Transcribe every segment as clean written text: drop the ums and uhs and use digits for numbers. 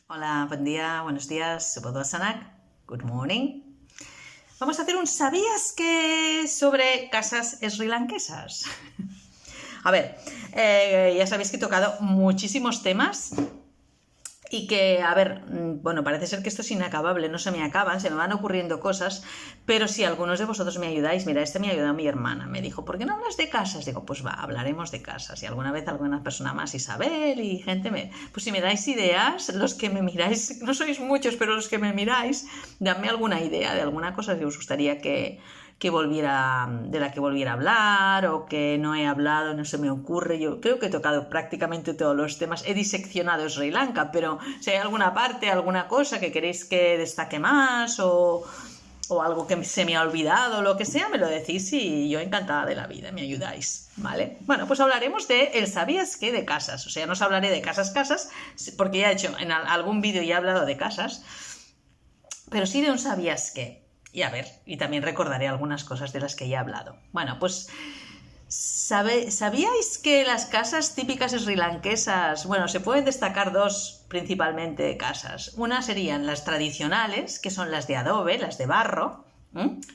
Hola, buen día, buenos días, Subodhvasanak, good morning. Vamos a hacer un ¿sabías qué sobre casas srilankesas? A ver, ya sabéis que he tocado muchísimos temas y que, a ver, bueno, parece ser que esto es inacabable, no se me acaban, se me van ocurriendo cosas, pero si algunos de vosotros me ayudáis, mira, me ayudó mi hermana, me dijo, ¿por qué no hablas de casas? Digo, pues va, hablaremos de casas, y alguna vez alguna persona más, Isabel y gente, pues si me dais ideas, los que me miráis, no sois muchos, pero los que me miráis, dadme alguna idea de alguna cosa que os gustaría de la que volviera a hablar o que no he hablado, no se me ocurre. Yo creo que he tocado prácticamente todos los temas, he diseccionado Sri Lanka, pero si hay alguna parte, alguna cosa que queréis que destaque más o algo que se me ha olvidado, lo que sea, me lo decís y yo encantada de la vida, me ayudáis, ¿vale? Bueno, pues hablaremos de el ¿sabías qué? De casas, o sea, no os hablaré de casas, porque ya he hecho, en algún vídeo ya he hablado de casas, pero sí de un ¿sabías qué? Y a ver, y también recordaré algunas cosas de las que ya he hablado. Bueno, pues ¿sabíais que las casas típicas srilankesas, bueno, se pueden destacar dos principalmente casas? Una serían las tradicionales, que son las de adobe, las de barro,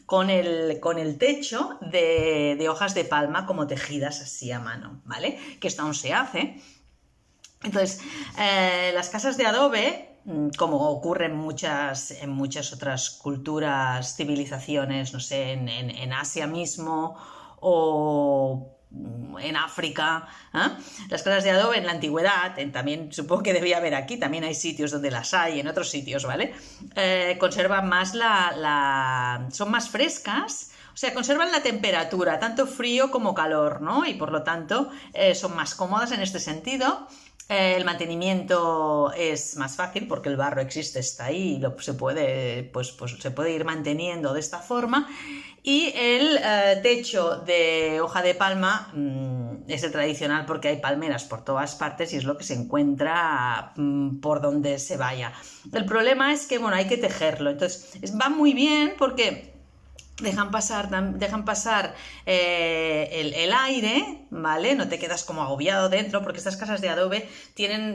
con el techo de hojas de palma como tejidas así a mano, ¿vale? Que esto aún se hace. Entonces, las casas de adobe, como ocurre en muchas otras culturas, civilizaciones, no sé, en Asia mismo o en África, las casas de adobe en la antigüedad, también supongo que debía haber aquí, también hay sitios donde las hay, en otros sitios, ¿vale? Conservan más son más frescas. O sea, conservan la temperatura, tanto frío como calor, ¿no? Y por lo tanto son más cómodas en este sentido. El mantenimiento es más fácil porque el barro existe, está ahí y se puede ir manteniendo de esta forma. Y el techo de hoja de palma es el tradicional porque hay palmeras por todas partes y es lo que se encuentra por donde se vaya. El problema es que, bueno, hay que tejerlo. Entonces, va muy bien porque dejan pasar el aire, ¿vale? No te quedas como agobiado dentro, porque estas casas de adobe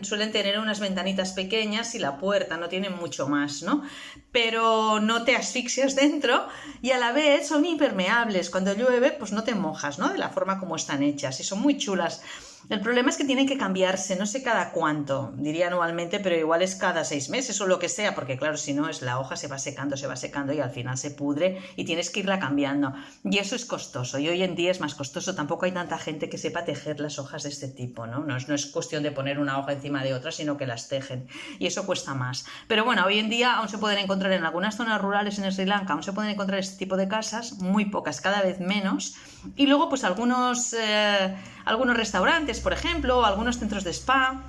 suelen tener unas ventanitas pequeñas y la puerta, no tienen mucho más, ¿no? Pero no te asfixias dentro y a la vez son impermeables. Cuando llueve, pues no te mojas, ¿no? De la forma como están hechas y son muy chulas. El problema es que tienen que cambiarse, no sé cada cuánto, diría anualmente, pero igual es cada 6 meses o lo que sea, porque claro, si no, la hoja se va secando y al final se pudre y tienes que irla cambiando. Y eso es costoso, y hoy en día es más costoso, tampoco hay tanta gente que sepa tejer las hojas de este tipo, ¿no? No es cuestión de poner una hoja encima de otra, sino que las tejen, y eso cuesta más. Pero bueno, hoy en día aún se pueden encontrar en algunas zonas rurales en Sri Lanka, aún se pueden encontrar este tipo de casas, muy pocas, cada vez menos, y luego pues algunos restaurantes, por ejemplo, o algunos centros de spa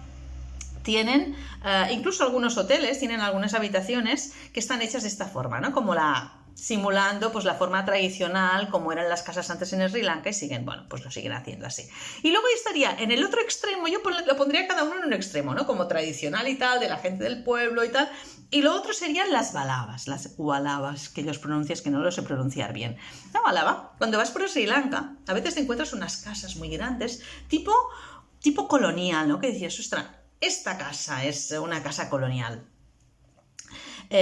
tienen, incluso algunos hoteles tienen algunas habitaciones que están hechas de esta forma, ¿no? Simulando pues la forma tradicional como eran las casas antes en Sri Lanka y lo siguen haciendo así. Y luego estaría en el otro extremo, yo lo pondría cada uno en un extremo, ¿no? Como tradicional y tal, de la gente del pueblo y tal. Y lo otro serían las balabas, las walabas, que ellos pronuncian, que no lo sé pronunciar bien. La balaba, cuando vas por Sri Lanka, a veces te encuentras unas casas muy grandes, tipo colonial, ¿no? Que decías, ostras, esta casa es una casa colonial.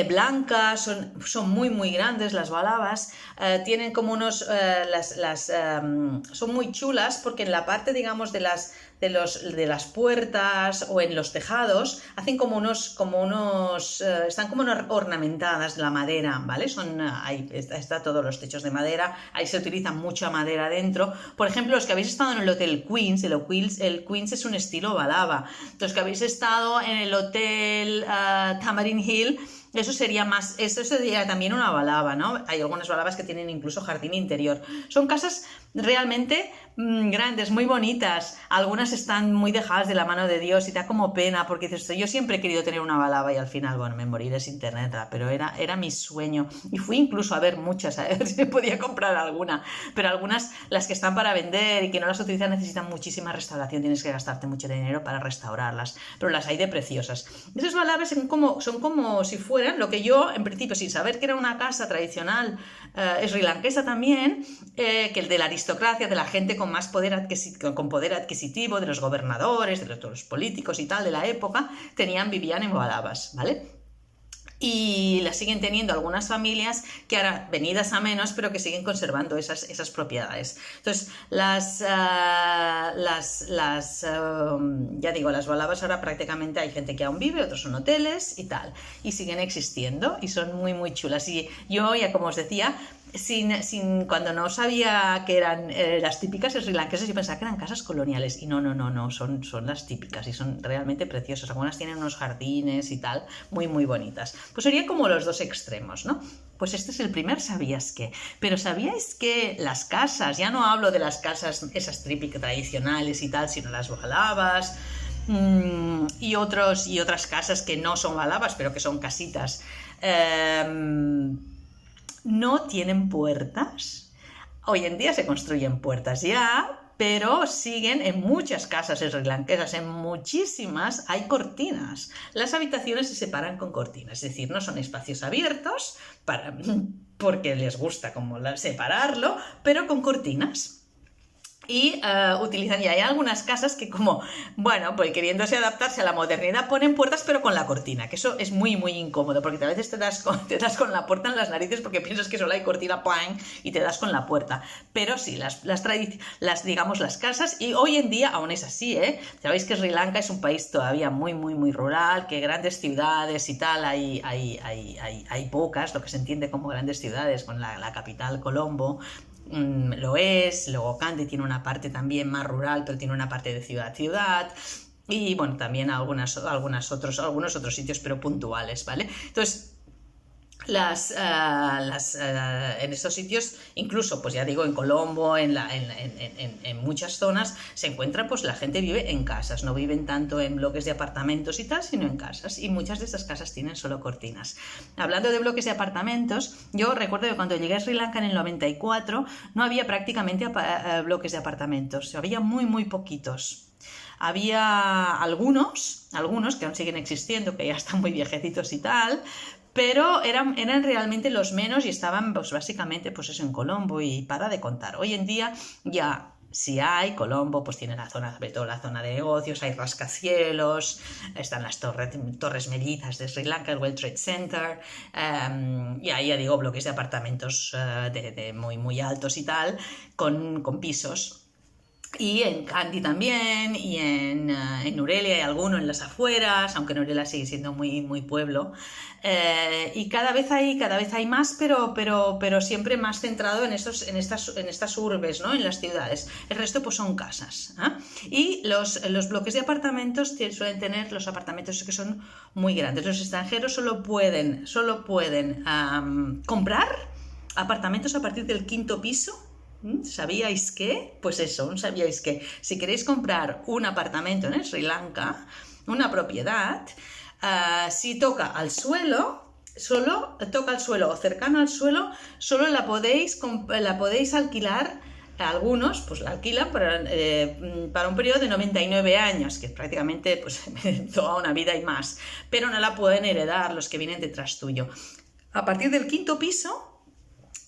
Blancas, son muy muy grandes las balabas, tienen como unos, son muy chulas porque en la parte, digamos, de las puertas o en los tejados hacen están como ornamentadas de la madera, ¿vale? Ahí está todos los techos de madera, ahí se utiliza mucha madera dentro. Por ejemplo, los que habéis estado en el Hotel Queens, el Queens es un estilo balaba. Los que habéis estado en el Hotel Tamarind Hill, eso sería también una balaba, ¿no? Hay algunas balabas que tienen incluso jardín interior. Son casas realmente grandes, muy bonitas. Algunas están muy dejadas de la mano de Dios y te da como pena porque dices, yo siempre he querido tener una balaba y al final, bueno, me moriré sin tenerla, pero era mi sueño. Y fui incluso a ver muchas, a ver si podía comprar alguna. Pero algunas, las que están para vender y que no las utilizan, necesitan muchísima restauración. Tienes que gastarte mucho dinero para restaurarlas. Pero las hay de preciosas. Esas balabas son como si fueran lo que yo, en principio, sin saber que era una casa tradicional srilankesa también, que el de la aristocracia, de la gente con más poder adquisitivo de los gobernadores, de los políticos y tal de la época, vivían en balabas, ¿vale? Y las siguen teniendo algunas familias que ahora, venidas a menos, pero que siguen conservando esas propiedades. Entonces, ya digo, las balabas ahora prácticamente hay gente que aún vive, otros son hoteles y tal, y siguen existiendo y son muy, muy chulas. Y yo, ya como os decía, cuando no sabía que eran las típicas srilanquesas, yo pensaba que eran casas coloniales, y no, son las típicas y son realmente preciosas. Algunas tienen unos jardines y tal, muy, muy bonitas. Pues serían como los dos extremos, ¿no? Pues este es el primer ¿sabías qué? Pero ¿sabíais que las casas, ya no hablo de las casas esas típicas tradicionales y tal, sino las balabas y otras casas que no son balabas, pero que son casitas, no tienen puertas? Hoy en día se construyen puertas ya, pero siguen en muchas casas srilanquesas, en muchísimas hay cortinas. Las habitaciones se separan con cortinas, es decir, no son espacios abiertos porque les gusta como separarlo, pero con cortinas. Y utilizan, y hay algunas casas que como, bueno, pues queriéndose adaptarse a la modernidad, ponen puertas pero con la cortina, que eso es muy, muy incómodo, porque a veces te das con la puerta en las narices porque piensas que solo hay cortina, ¡pam!, y te das con la puerta. Pero sí, digamos, las casas, y hoy en día aún es así, ¿eh? Sabéis que Sri Lanka es un país todavía muy, muy, muy rural, que grandes ciudades y tal, hay pocas, lo que se entiende como grandes ciudades, con la capital, Colombo, lo es. Luego Kandy tiene una parte también más rural, pero tiene una parte de ciudad, y bueno, también algunos otros sitios, pero puntuales, ¿vale? Entonces, en estos sitios, incluso, pues ya digo, en Colombo, en muchas zonas, se encuentra, pues la gente vive en casas, no viven tanto en bloques de apartamentos y tal, sino en casas, y muchas de estas casas tienen solo cortinas. Hablando de bloques de apartamentos, yo recuerdo que cuando llegué a Sri Lanka en el 94, no había prácticamente bloques de apartamentos, había muy, muy poquitos. Había algunos que aún siguen existiendo, que ya están muy viejecitos y tal, pero eran realmente los menos, y estaban pues básicamente pues eso, en Colombo, y para de contar. Hoy en día ya sí hay. Colombo pues tiene sobre todo la zona de negocios, hay rascacielos, están las torres mellizas de Sri Lanka, el World Trade Center, y ahí ya digo, bloques de apartamentos de muy, muy altos y tal, con pisos. Y en Kandy también, y en Nurelia hay alguno en las afueras, aunque Nurelia sigue siendo muy, muy pueblo. Y cada vez hay más, pero siempre más centrado en estas urbes, ¿no? En las ciudades. El resto pues son casas, ¿eh? Y los bloques de apartamentos suelen tener los apartamentos que son muy grandes. Los extranjeros solo pueden comprar apartamentos a partir del 5.º piso. ¿Sabíais qué? Pues eso, ¿sabíais que si queréis comprar un apartamento en Sri Lanka, una propiedad, si toca al suelo o cercano al suelo, solo la podéis alquilar? Algunos pues la alquilan para un periodo de 99 años, que es prácticamente pues, toda una vida y más, pero no la pueden heredar los que vienen detrás tuyo. A partir del 5.º piso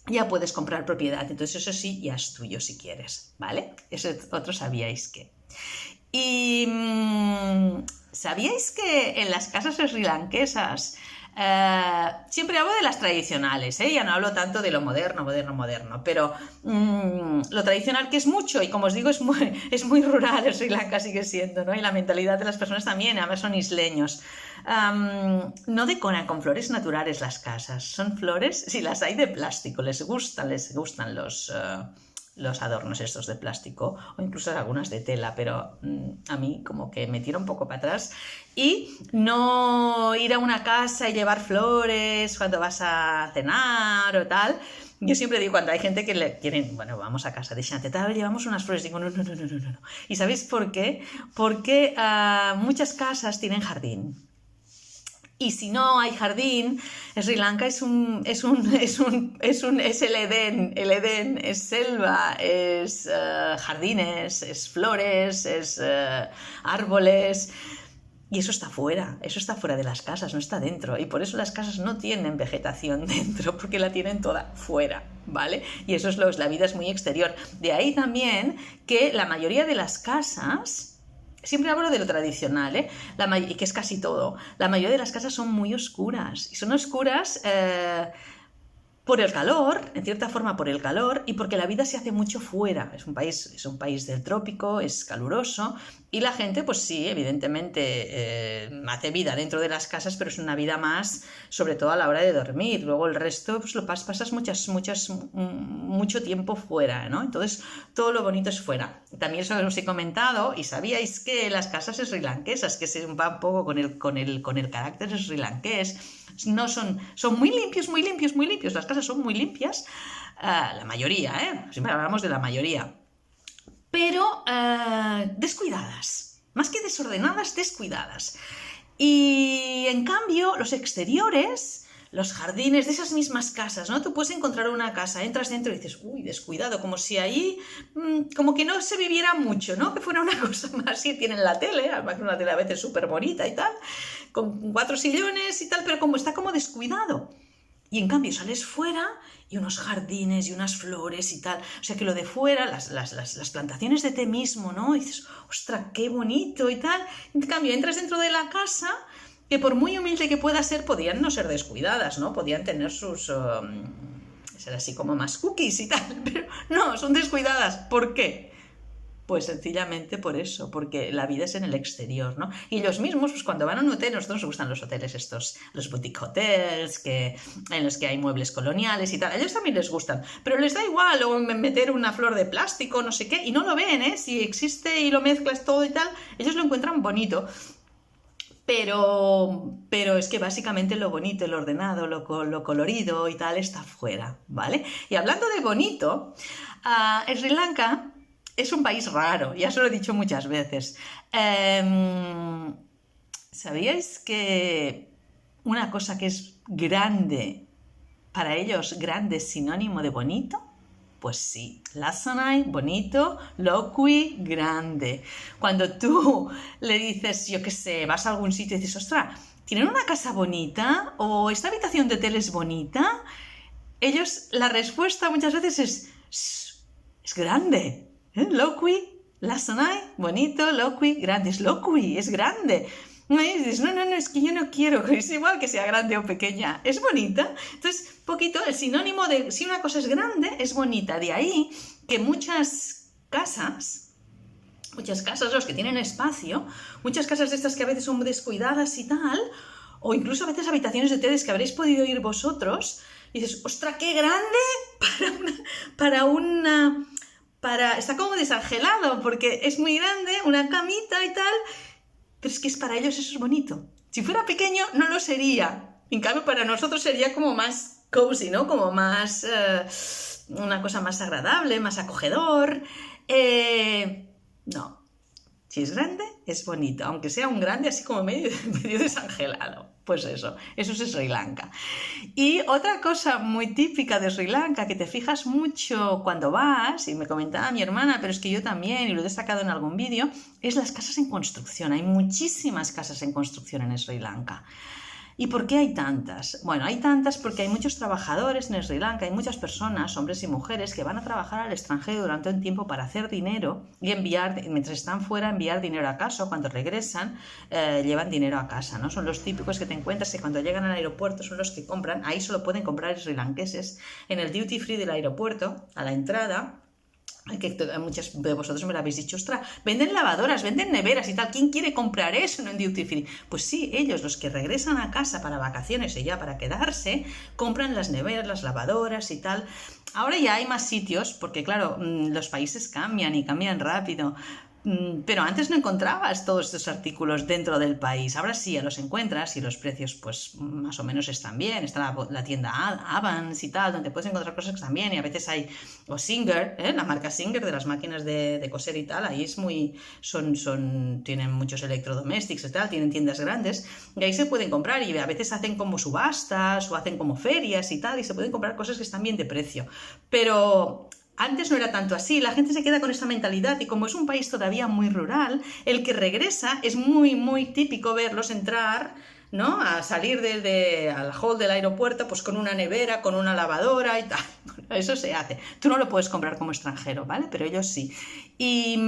ya puedes comprar propiedad, entonces eso sí, ya es tuyo si quieres, ¿vale? Eso otro sabíais que. Y ¿sabíais que en las casas srilanquesas siempre hablo de las tradicionales, ya no hablo tanto de lo moderno, pero lo tradicional, que es mucho, y como os digo, es muy rural, Sri Lanka sigue siendo, ¿no? Y la mentalidad de las personas también, además son isleños. No decoran con flores naturales las casas, son flores, si las hay, de plástico, les gustan los adornos estos de plástico, o incluso algunas de tela, pero a mí como que me tira un poco para atrás. Y no ir a una casa y llevar flores cuando vas a cenar o tal. Yo siempre digo, cuando hay gente que le quieren, bueno, vamos a casa de Shante, tal, llevamos unas flores, digo, no. ¿Y sabéis por qué? Porque muchas casas tienen jardín. Y si no hay jardín, Sri Lanka es el Edén, es selva, es jardines, es flores, es árboles. Y eso está fuera de las casas, no está dentro. Y por eso las casas no tienen vegetación dentro, porque la tienen toda fuera, ¿vale? Y eso es la vida es muy exterior. De ahí también que la mayoría de las casas, siempre hablo de lo tradicional, y que es casi todo, la mayoría de las casas son muy oscuras. Y son oscuras por el calor, en cierta forma por el calor, y porque la vida se hace mucho fuera. Es un país del trópico, es caluroso, y la gente, pues sí, evidentemente hace vida dentro de las casas, pero es una vida más, sobre todo a la hora de dormir. Luego el resto, pues lo pasas mucho tiempo fuera, ¿no? Entonces, todo lo bonito es fuera. También eso os he comentado, y sabíais que las casas srilankesas, que se va un poco con el carácter srilankés, no son muy limpios, muy limpios, muy limpios. Las casas son muy limpias, la mayoría, siempre hablamos de la mayoría, pero descuidadas, más que desordenadas, descuidadas. Y en cambio, los exteriores, los jardines de esas mismas casas, ¿no? Tú puedes encontrar una casa, entras dentro y dices, uy, descuidado, como si ahí, como que no se viviera mucho, ¿no? Que fuera una cosa más, sí, tienen la tele, además una tele a veces súper bonita y tal, con 4 sillones y tal, pero como está como descuidado. Y en cambio sales fuera y unos jardines y unas flores y tal. O sea que lo de fuera, las plantaciones de té mismo, ¿no? Y dices, ostras, qué bonito y tal. En cambio, entras dentro de la casa, que por muy humilde que pueda ser, podían no ser descuidadas, ¿no? Podían tener sus... ser así como más cookies y tal. Pero no, son descuidadas. ¿Por qué? Pues sencillamente por eso, porque la vida es en el exterior, ¿no? Y ellos mismos, pues cuando van a un hotel, a nosotros nos gustan los hoteles estos, los boutique hotels, en los que hay muebles coloniales y tal, a ellos también les gustan, pero les da igual o meter una flor de plástico, no sé qué, y no lo ven, ¿eh? Si existe y lo mezclas todo y tal, ellos lo encuentran bonito. Pero es que básicamente lo bonito, lo ordenado, lo colorido y tal está fuera, ¿vale? Y hablando de bonito, Sri Lanka es un país raro, ya os lo he dicho muchas veces. ¿Sabíais que una cosa que es grande, para ellos grande es sinónimo de bonito? Pues sí, Lassanai, bonito, Lokwi, grande. Cuando tú le dices, yo qué sé, vas a algún sitio y dices, ostras, ¿tienen una casa bonita? ¿O esta habitación de hotel es bonita? Ellos, la respuesta muchas veces es grande. Lokwi, Lassanai, bonito, Lokwi, grande. Es Lokwi, es grande. No, dices, no, es que yo no quiero, es igual que sea grande o pequeña, es bonita. Entonces, poquito, el sinónimo de si una cosa es grande, es bonita. De ahí que muchas casas, los que tienen espacio, muchas casas de estas que a veces son descuidadas y tal, o incluso a veces habitaciones de hoteles que habréis podido ir vosotros, y dices, ¡ostras, qué grande! Está como desangelado, porque es muy grande, una camita y tal, pero es que para ellos eso es bonito. Si fuera pequeño, no lo sería. En cambio, para nosotros sería como más cozy, ¿no? Como más... una cosa más agradable, más acogedor. No. Si es grande, es bonito. Aunque sea un grande así como medio desangelado. Pues eso es Sri Lanka. Y otra cosa muy típica de Sri Lanka, que te fijas mucho cuando vas, y me comentaba mi hermana, pero es que yo también, y lo he destacado en algún vídeo, es las casas en construcción. Hay muchísimas casas en construcción en Sri Lanka. ¿Y por qué hay tantas? Bueno, hay tantas porque hay muchos trabajadores en Sri Lanka, hay muchas personas, hombres y mujeres, que van a trabajar al extranjero durante un tiempo para hacer dinero y enviar, mientras están fuera, enviar dinero a casa, o cuando regresan, llevan dinero a casa, ¿no? Son los típicos que te encuentras que cuando llegan al aeropuerto son los que compran, ahí solo pueden comprar srilankeses, en el duty free del aeropuerto, a la entrada, que muchas de vosotros me lo habéis dicho, ostras, venden lavadoras, venden neveras y tal, ¿quién quiere comprar eso en un duty free? Pues sí, ellos, los que regresan a casa para vacaciones y ya para quedarse, compran las neveras, las lavadoras y tal. Ahora ya hay más sitios, porque claro, los países cambian y cambian rápido, pero antes no encontrabas todos estos artículos dentro del país. Ahora sí, ya los encuentras y los precios pues más o menos están bien. Está la tienda Avans y tal, donde puedes encontrar cosas que están bien, y a veces hay, o Singer, la marca Singer de las máquinas de coser y tal, ahí es muy, tienen muchos electrodomésticos y tal, tienen tiendas grandes, y ahí se pueden comprar, y a veces hacen como subastas o hacen como ferias y tal, y se pueden comprar cosas que están bien de precio. Pero Antes no era tanto así, la gente se queda con esta mentalidad y como es un país todavía muy rural, el que regresa es muy típico verlos entrar, ¿no? A salir al hall del aeropuerto pues con una nevera, con una lavadora y tal. Bueno, eso se hace. Tú no lo puedes comprar como extranjero, ¿vale? Pero ellos sí. Y...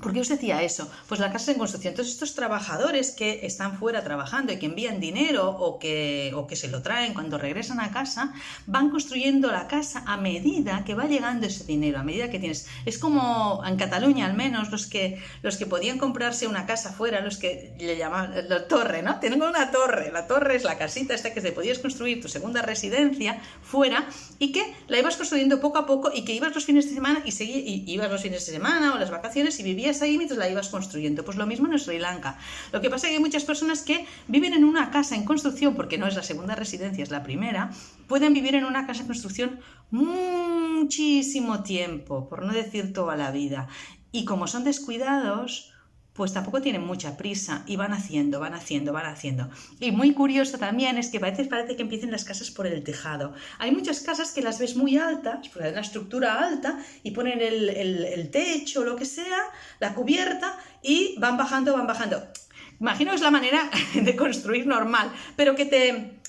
¿por qué os decía eso? Pues la casa en construcción. Entonces estos trabajadores que están fuera trabajando y que envían dinero o que se lo traen cuando regresan a casa, van construyendo la casa a medida que va llegando ese dinero, a medida que tienes... Es como en Cataluña al menos, los que podían comprarse una casa fuera, los que le llamaban la torre, ¿no? Tengo una torre, la torre es la casita esta que te podías construir tu segunda residencia fuera y que la ibas construyendo poco a poco y que ibas los fines de semana y ibas los fines de semana o las vacaciones y vivías ahí mientras la ibas construyendo. Pues lo mismo en Sri Lanka. Lo que pasa es que hay muchas personas que viven en una casa en construcción, porque no es la segunda residencia, es la primera, pueden vivir en una casa en construcción muchísimo tiempo, por no decir toda la vida. Y como son descuidados, pues tampoco tienen mucha prisa y van haciendo. Y muy curioso también es que a veces parece que empiecen las casas por el tejado. Hay muchas casas que las ves muy altas, pues hay una estructura alta y ponen el techo o lo que sea, la cubierta y van bajando. Imagino que es la manera de construir normal, pero que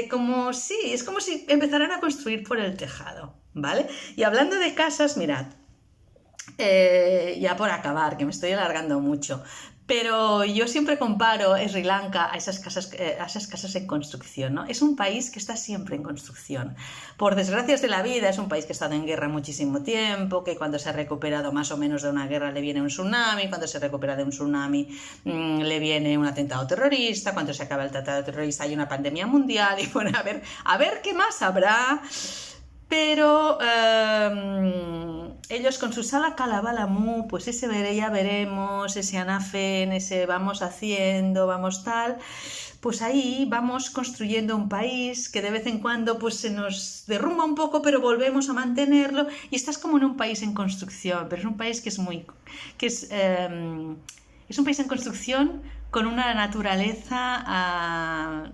como sí, es como si empezaran a construir por el tejado, ¿vale? Y hablando de casas, mirad, ya por acabar, que me estoy alargando mucho, pero yo siempre comparo Sri Lanka a esas casas en construcción, ¿no? Es un país que está siempre en construcción. Por desgracias de la vida, es un país que ha estado en guerra muchísimo tiempo, que cuando se ha recuperado más o menos de una guerra le viene un tsunami, cuando se recupera de un tsunami le viene un atentado terrorista, cuando se acaba el atentado terrorista hay una pandemia mundial y bueno, a ver qué más habrá. Pero ellos con su sala Kalabalamu, pues ese ya veremos, ese Anafen, ese vamos haciendo, vamos tal, pues ahí vamos construyendo un país que de vez en cuando pues se nos derrumba un poco, pero volvemos a mantenerlo y estás como en un país en construcción, pero es un país que es un país en construcción con una naturaleza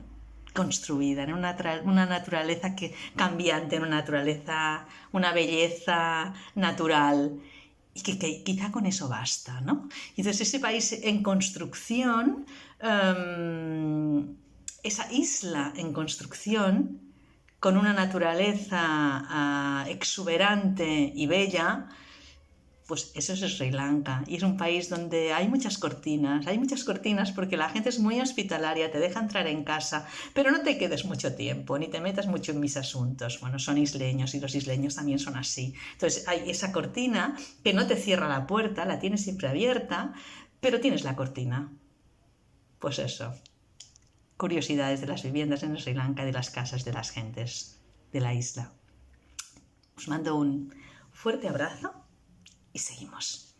construida, en una naturaleza cambiante, una belleza natural, y que quizá con eso basta, ¿no? Entonces ese país en construcción, esa isla en construcción, con una naturaleza exuberante y bella, pues eso es Sri Lanka, y es un país donde hay muchas cortinas porque la gente es muy hospitalaria, te deja entrar en casa, pero no te quedes mucho tiempo, ni te metas mucho en mis asuntos. Bueno, son isleños y los isleños también son así. Entonces hay esa cortina que no te cierra la puerta, la tienes siempre abierta, pero tienes la cortina. Pues eso, curiosidades de las viviendas en Sri Lanka y de las casas de las gentes de la isla. Os mando un fuerte abrazo y seguimos.